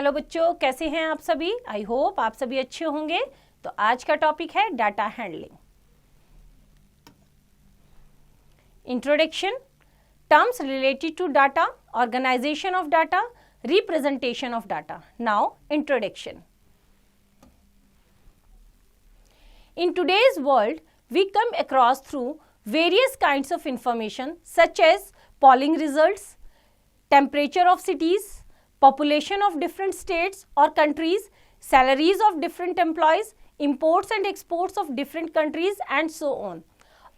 Hello बच्चों, कैसे हैं आप सभी। आई होप आप सभी अच्छे होंगे। तो आज का टॉपिक है data handling. Introduction, terms related to data, organization of data, representation of data. Now introduction. In today's world, we come across through various kinds of information such as polling results, temperature of cities, population of different states or countries, salaries of different employees, imports and exports of different countries and so on.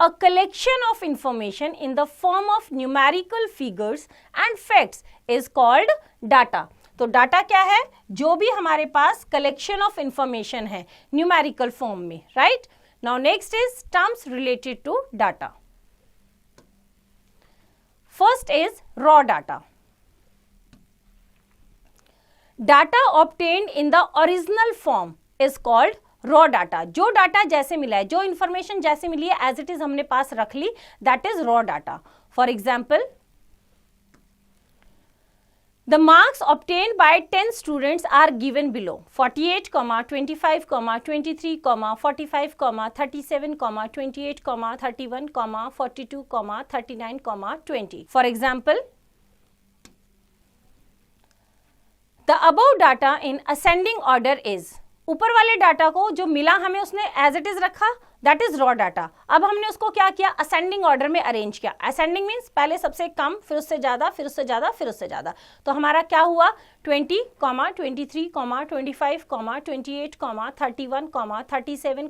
A collection of information in the form of numerical figures and facts is called data. तो data क्या है? जो भी हमारे पास collection of information है numerical form में, right. Now next is terms related to data. First is raw data. Data obtained in the original form is called raw data. जो डाटा जैसे मिला है, जो इंफॉर्मेशन जैसे मिली है एज इट इज हमने पास रख ली, that is raw data. For example, the marks obtained by 10 students are given below: 48, 25, 23, 45, 37, 28, 31, 42, 39, 20. For example, the above data in ascending order is, ऊपर वाले डाटा को जो मिला हमें उसने एज इट इज रखा, दैट इज रॉ डाटा। अब हमने उसको क्या किया? असेंडिंग ऑर्डर में अरेंज किया। असेंडिंग मीन्स पहले सबसे कम, फिर उससे ज्यादा, फिर उससे ज्यादा, फिर उससे ज्यादा। तो हमारा क्या हुआ? 20, 23, 25, 28, 31, 37,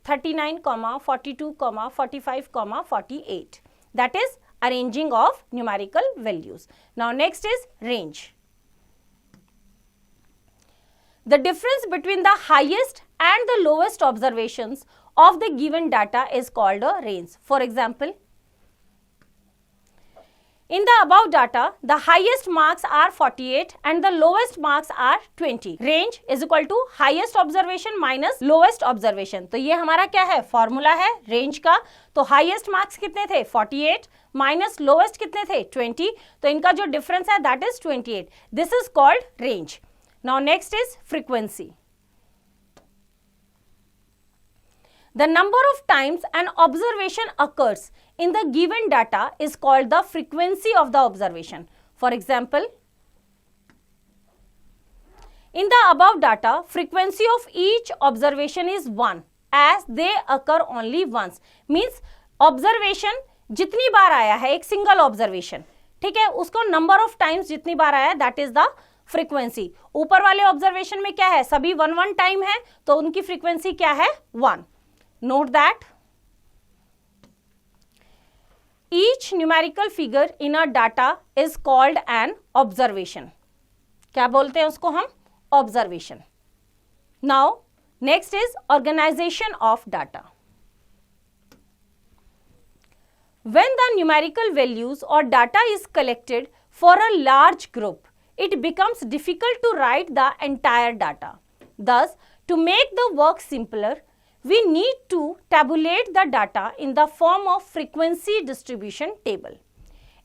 39, 42, 45, 48. That is arranging of numerical values. Now next is range. The difference between the highest and the lowest observations of the given data is called a range. For example, in the above data, the highest marks are 48 and the lowest marks are 20. Range is equal to highest observation minus lowest observation. तो ये हमारा क्या है? Formula है range का। तो highest marks कितने थे? 48 माइनस लोवेस्ट कितने थे? 20। तो इनका जो डिफरेंस है that is 28. This is called range. Now next is frequency. The number of times an observation occurs in the given data is called the frequency of the observation. For example, in the above data, frequency of each observation is 1 as they occur only once. Means observation जितनी बार आया है, एक single observation, ठीक है, उसको number of times जितनी बार आया that is the frequency. ऊपर वाले ऑब्जर्वेशन में क्या है? सभी 1 टाइम है, तो उनकी फ्रीक्वेंसी क्या है? 1. Note that each numerical figure in a data is called an observation. क्या बोलते हैं उसको हम? Observation. Now next is organization of data. When the numerical values or data is collected for a large group, it becomes difficult to write the entire data. Thus, to make the work simpler, we need to tabulate the data in the form of frequency distribution table.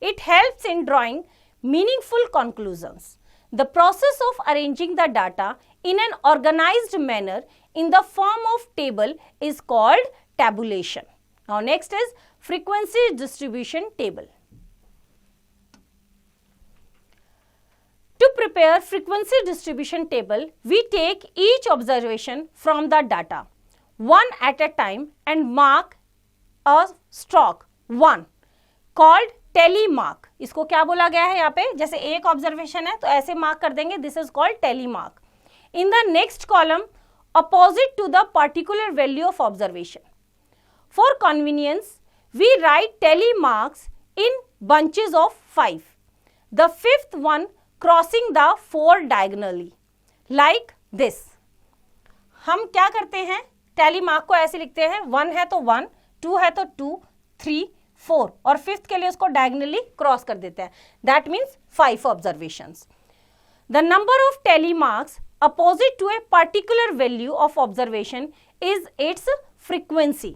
It helps in drawing meaningful conclusions. The process of arranging the data in an organized manner in the form of table is called tabulation. Now next is frequency distribution table. To prepare frequency distribution table, we take each observation from the data one at a time and mark a stroke 1 called tally mark. इसको क्या बोला गया है यहाँ पे? जैसे एक observation है तो ऐसे मार्क कर देंगे, this is called tally mark. In the next column opposite to the particular value of observation. For convenience, we write tally marks in bunches of 5. The fifth one crossing the 4 diagonally, like this. हम क्या करते हैं? tally mark को ऐसे लिखते हैं, 1 है तो 1, 2 है तो 2, 3, 4 और फिफ्थ के लिए उसको diagonally क्रॉस कर देते हैं. That means 5 observations. The number of tally marks opposite to a particular value of observation is its frequency.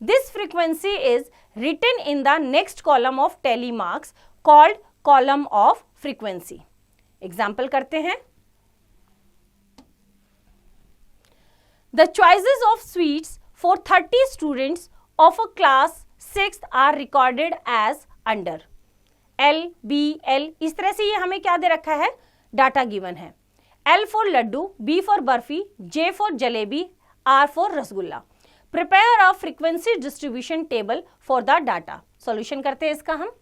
This frequency is written in the next column of tally marks called column of frequency. Example करते हैं. The choices of sweets for 30 students of a class 6th are recorded as under. L, B, L, इस तरह से ये हमें क्या दे रखा है, डाटा गिवन है. L for laddu, B for barfi, J for jalebi, R for rasgulla. Prepare a frequency distribution table for the data. Solution करते हैं इसका हम.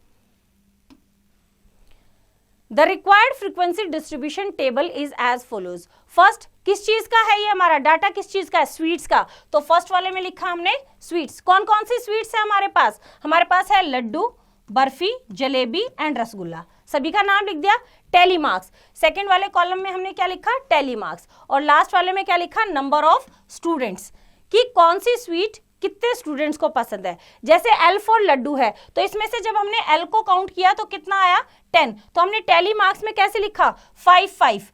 The required frequency distribution table is as follows. First, किस चीज का है ये हमारा डाटा, किस चीज का है, स्वीट्स का. तो फर्स्ट वाले में लिखा हमने स्वीट्स. कौन कौन सी स्वीट्स है हमारे पास? हमारे पास है लड्डू, बर्फी, जलेबी एंड रसगुल्ला. सभी का नाम लिख दिया. Tally marks. सेकेंड वाले कॉलम में हमने क्या लिखा, टैली मार्क्स. और लास्ट वाले में क्या लिखा, नंबर ऑफ स्टूडेंट्स, कि कौन सी स्वीट कितने स्टूडेंट्स को पसंद है. जैसे L फॉर लड्डू है, तो इसमें से जब हमने L को काउंट किया तो कितना आया, 10. तो हमने टैली मार्क्स में कैसे लिखा, 5,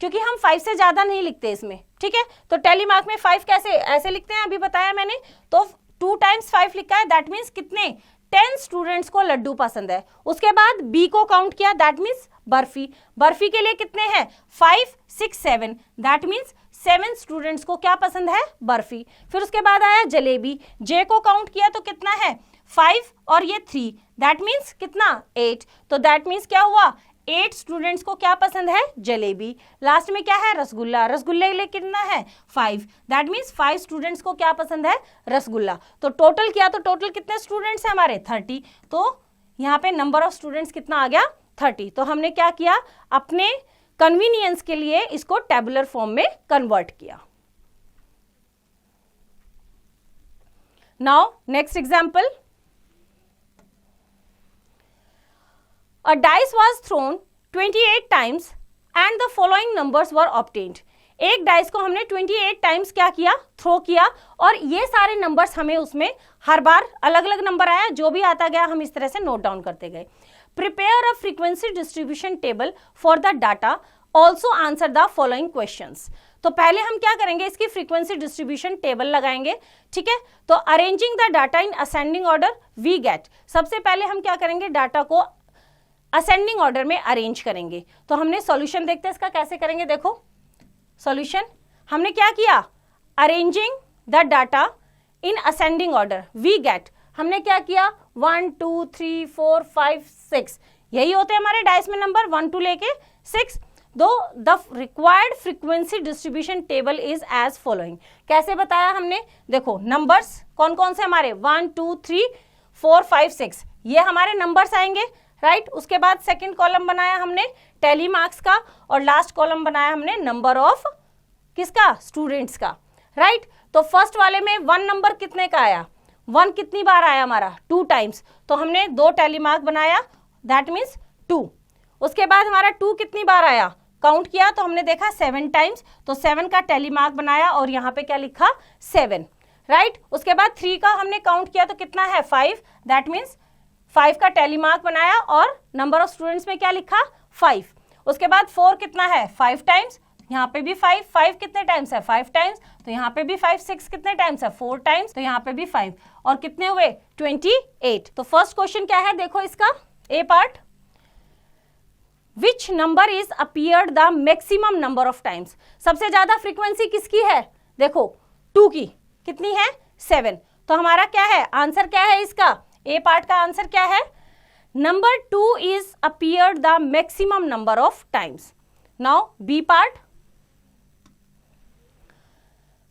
क्योंकि हम 5 से ज्यादा नहीं लिखते इसमें. ठीक है, तो टैली मार्क में 5 कैसे ऐसे लिखते हैं, अभी बताया मैंने. तो 2 टाइम्स 5 लिखा है, दैट मीन्स कितने, 10 स्टूडेंट्स को लड्डू पसंद है. उसके बाद B को काउंट किया, दैट मीन्स बर्फी. बर्फी के लिए कितने हैं, 5, 6, 7, दैट मीन्स 7 स्टूडेंट्स को क्या पसंद है, बर्फी. फिर उसके बाद आया जलेबी. J को काउंट किया तो कितना है, 5 और ये 3, दैट मीन्स कितना, 8. तो दैट मीन्स क्या हुआ, 8 स्टूडेंट्स को क्या पसंद है, जलेबी. लास्ट में क्या है, रसगुल्ला. रसगुल्ले के लिए कितना है, 5, दैट मीन्स 5 स्टूडेंट्स को क्या पसंद है, रसगुल्ला. तो टोटल किया तो टोटल कितने स्टूडेंट्स हैं हमारे, 30. तो यहाँ पे नंबर ऑफ स्टूडेंट्स कितना आ गया, 30. तो हमने क्या किया, अपने कन्वीनियंस के लिए इसको टेबुलर फॉर्म में कन्वर्ट किया. Now next example. A dice was thrown 28 times and the following numbers were obtained. एक डाइस को हमने 28 टाइम्स क्या किया, थ्रो किया, और ये सारे नंबर्स हमें उसमें हर बार अलग अलग नंबर आया, जो भी आता गया हम इस तरह से नोट डाउन करते गए. Prepare a frequency distribution table for the data. Also answer the following questions. तो पहले हम क्या करेंगे, इसकी फ्रीक्वेंसी डिस्ट्रीब्यूशन टेबल लगाएंगे. ठीक है, तो arranging the data in ascending order we get. सबसे पहले हम क्या करेंगे, डाटा को असेंडिंग ऑर्डर में अरेंज करेंगे. तो हमने सॉल्यूशन देखते हैं इसका कैसे करेंगे. देखो सॉल्यूशन हमने क्या किया, arranging the data in ascending order we get. हमने क्या किया, 1, 2, 3, 4, 5, 6, यही होते हैं हमारे डाइस में नंबर, 1 2 लेके 6. दो the required frequency distribution table is as following. कैसे बताया हमने, देखो नंबर्स कौन कौन से हमारे, 1, 2, 3, 4, 5, 6, ये हमारे नंबर्स आएंगे. राइट, उसके बाद सेकंड कॉलम बनाया हमने टैली मार्क्स का, और लास्ट कॉलम बनाया हमने नंबर ऑफ किसका, स्टूडेंट्स का. राइट, तो फर्स्ट वाले में 1 नंबर कितने का आया, 1 कितनी बार आया हमारा, 2 टाइम्स. तो हमने 2 टैली मार्क बनाया, दैट मीन्स 2. उसके बाद हमारा 2 कितनी बार आया, काउंट किया तो हमने देखा 7 टाइम्स, तो 7 का टैली मार्क बनाया और यहाँ पे क्या लिखा, 7. राइट, उसके बाद 3 का हमने काउंट किया तो कितना है, 5, दैट मीन्स 5 का टैली मार्क बनाया और नंबर ऑफ स्टूडेंट्स में क्या लिखा, 5. उसके बाद 4 कितना है, 5 टाइम्स, यहाँ पे भी 5, 5 कितने टाइम्स है, 5 टाइम्स, तो यहाँ पे भी 5, 6 कितने टाइम्स है, 4 टाइम्स, तो यहाँ पे भी 5, और कितने हुए, 28. तो फर्स्ट क्वेश्चन क्या है, देखो इसका A part, which number is appeared the maximum number of times. सबसे ज्यादा फ्रीक्वेंसी किसकी है, देखो 2 की, कितनी है, 7. तो हमारा क्या है, आंसर क्या है इसका, ए पार्ट का आंसर क्या है, number 2 is appeared the maximum number of times. Now B part,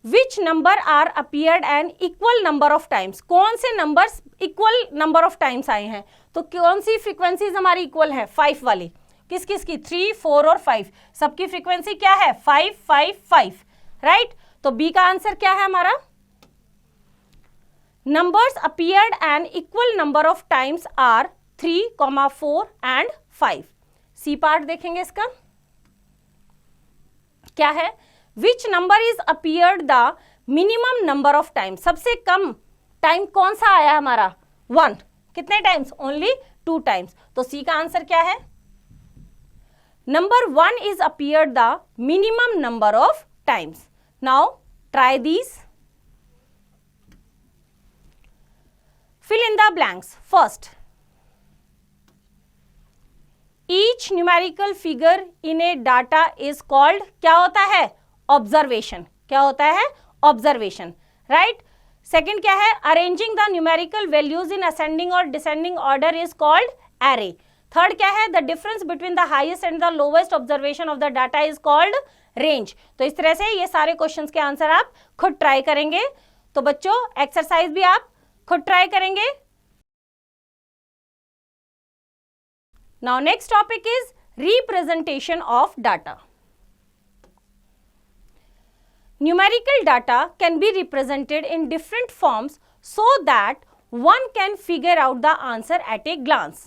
which number are appeared an equal number of times. कौन से numbers equal number of times आए हैं, तो कौन सी फ्रीक्वेंसीज हमारी इक्वल है, 5 वाली. किस किस की, 3, 4 और 5, सबकी फ्रीक्वेंसी क्या है, 5, 5, 5. राइट, तो बी का आंसर क्या है हमारा, numbers appeared an equal number of times are 3, 4 and 5. C part देखेंगे इसका क्या है, which number is appeared the minimum number of times. सबसे कम टाइम कौन सा आया हमारा, 1. कितने टाइम्स, ओनली 2 टाइम्स. तो सी का आंसर क्या है, number 1 is appeared the minimum number of times. Now try these. Fill in the blanks. First, each numerical figure in a data is called, क्या होता है, ऑब्जर्वेशन. क्या होता है, ऑब्जर्वेशन, राइट। सेकंड क्या है, arranging the numerical values in ascending और descending order is called array. Third क्या है, the difference between the highest and the lowest observation of the data is called range. तो इस तरह से ये सारे क्वेश्चंस के आंसर आप खुद ट्राई करेंगे। तो बच्चों एक्सरसाइज भी आप खुद ट्राई करेंगे। Now next topic is representation of data. Numerical data can be represented in different forms so that one can figure out the answer at a glance.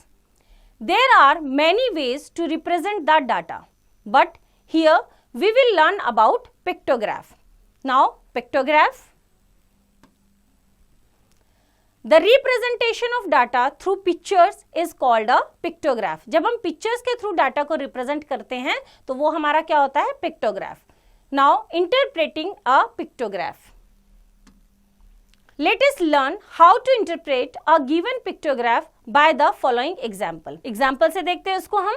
There are many ways to represent the data, but here we will learn about pictograph. Now, pictograph. The representation of data through pictures is called a pictograph. जब हम pictures के through data को represent करते हैं तो वो हमारा क्या होता है, pictograph. Now, interpreting a pictograph. Let us learn how to interpret a given pictograph by the following example. Example से देखते हैं इसको हम.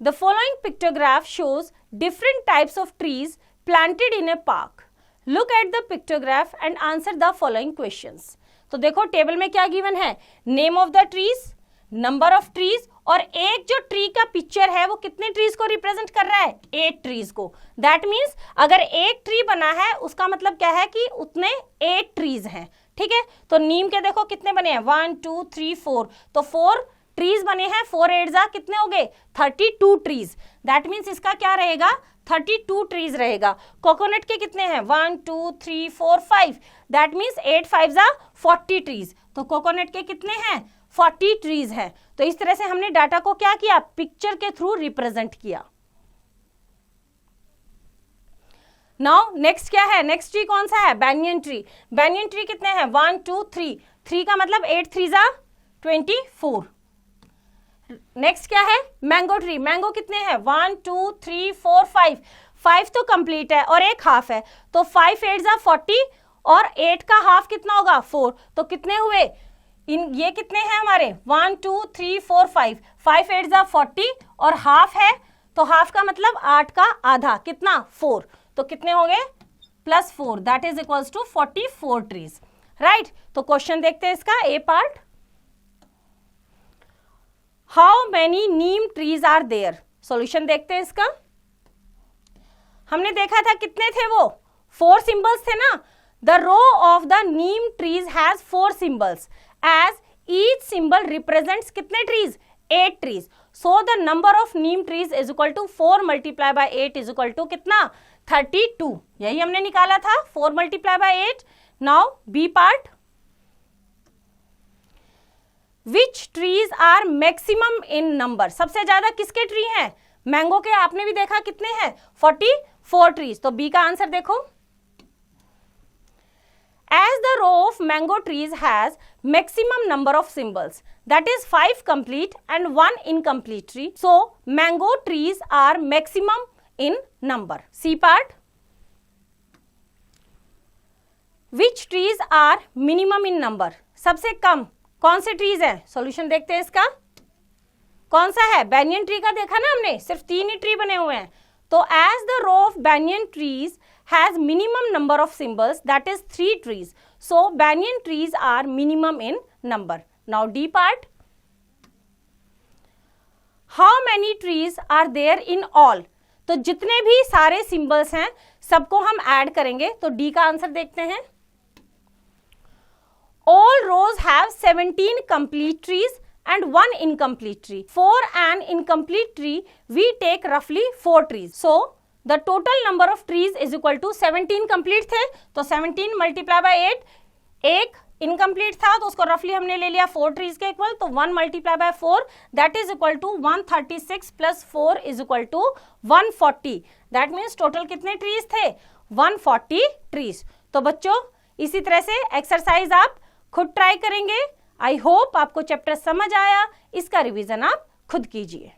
The following pictograph shows different types of trees planted in a park. Look at the pictograph and answer the following questions. तो देखो table में क्या given है, name of the trees, number of trees, और एक जो ट्री का picture है वो कितने ट्रीज को रिप्रेजेंट कर रहा है, 8 ट्रीज को। दैट मीन्स अगर एक ट्री बना है उसका मतलब क्या है कि उतने 8 ट्रीज हैं, ठीक है। तो नीम के देखो कितने बने हैं, 1 2 3 4, तो 4 ट्रीज बने हैं, 4 8 जा कितने हो गए, 32 ट्रीज। दैट मीन्स इसका क्या रहेगा, 32 ट्रीज रहेगा। कोकोनट के कितने हैं, 1 2 3 4 5, दैट मीन्स 8 5 जा 40 ट्रीज। तो कोकोनट के कितने हैं, 40 ट्रीज हैं। तो इस तरह से हमने डाटा को क्या किया, पिक्चर के थ्रू रिप्रेजेंट किया। नाउ नेक्स्ट क्या है, नेक्स्ट ट्री कौन सा है, बैंयन ट्री। बैंयन ट्री कितने हैं, 1 2 3, 3 का मतलब 8 3 जा 24। नेक्स्ट क्या है, मैंगो ट्री। मैंगो कितने हैं, 1 2 3 4 5, 5 तो कंप्लीट है और एक हाफ है, तो 5 8 जा 40 और 8 का हाफ कितना होगा, 4। तो कितने हुए, इन ये कितने हैं हमारे, 1 2 3 4 5, 5 8 जा 40 और हाफ है, तो हाफ का मतलब 8 का आधा कितना, 4। तो कितने हो गए, +4, that is equals to 44 trees, right. तो क्वेश्चन देखते हैं इसका A part. How many neem trees are there. Solution देखते हैं इसका। हमने देखा था कितने थे वो, 4 सिंबल्स थे ना। The row of the neem trees has 4 symbols as each symbol represents कितने trees, 8 trees. So the number of neem trees is equal to 4 multiplied by 8 is equal to कितना, 32। यही हमने निकाला था, 4 multiplied by 8। Now B part. Which trees are maximum in number? सबसे ज्यादा किसके tree हैं, मैंगो के। आपने भी देखा कितने हैं, 44 ट्रीज। तो B का आंसर देखो। As the row of mango trees has maximum number of symbols, that is 5 complete and 1 incomplete tree, so mango trees are maximum in number. C part. Which trees are minimum in number? सबसे कम कौन से trees हैं, solution देखते हैं इसका। कौन सा है, बैंयन ट्री का देखा ना हमने, सिर्फ 3 ही ट्री बने हुए हैं। तो as the row of banyan trees has minimum number of symbols, that is 3 trees, so banyan trees are minimum in number. Now D part. How many trees are there in all? तो जितने भी सारे symbols हैं सबको हम add करेंगे। तो D का आंसर देखते हैं। All rows have 17 complete trees and 1 incomplete tree. For an incomplete tree, we take roughly 4 trees. So the total number of trees is equal to 17 complete थे, तो 17 multiply by 8, एक incomplete था तो उसको roughly हमने ले लिया 4 trees के equal, तो 1 multiply by 4 that is equal to 136 plus 4 is equal to 140. That means total कितने trees थे, 140 trees. तो बच्चों इसी तरह से एक्सरसाइज आप खुद ट्राई करेंगे। आई होप आपको चैप्टर समझ आया, इसका रिवीजन आप खुद कीजिए।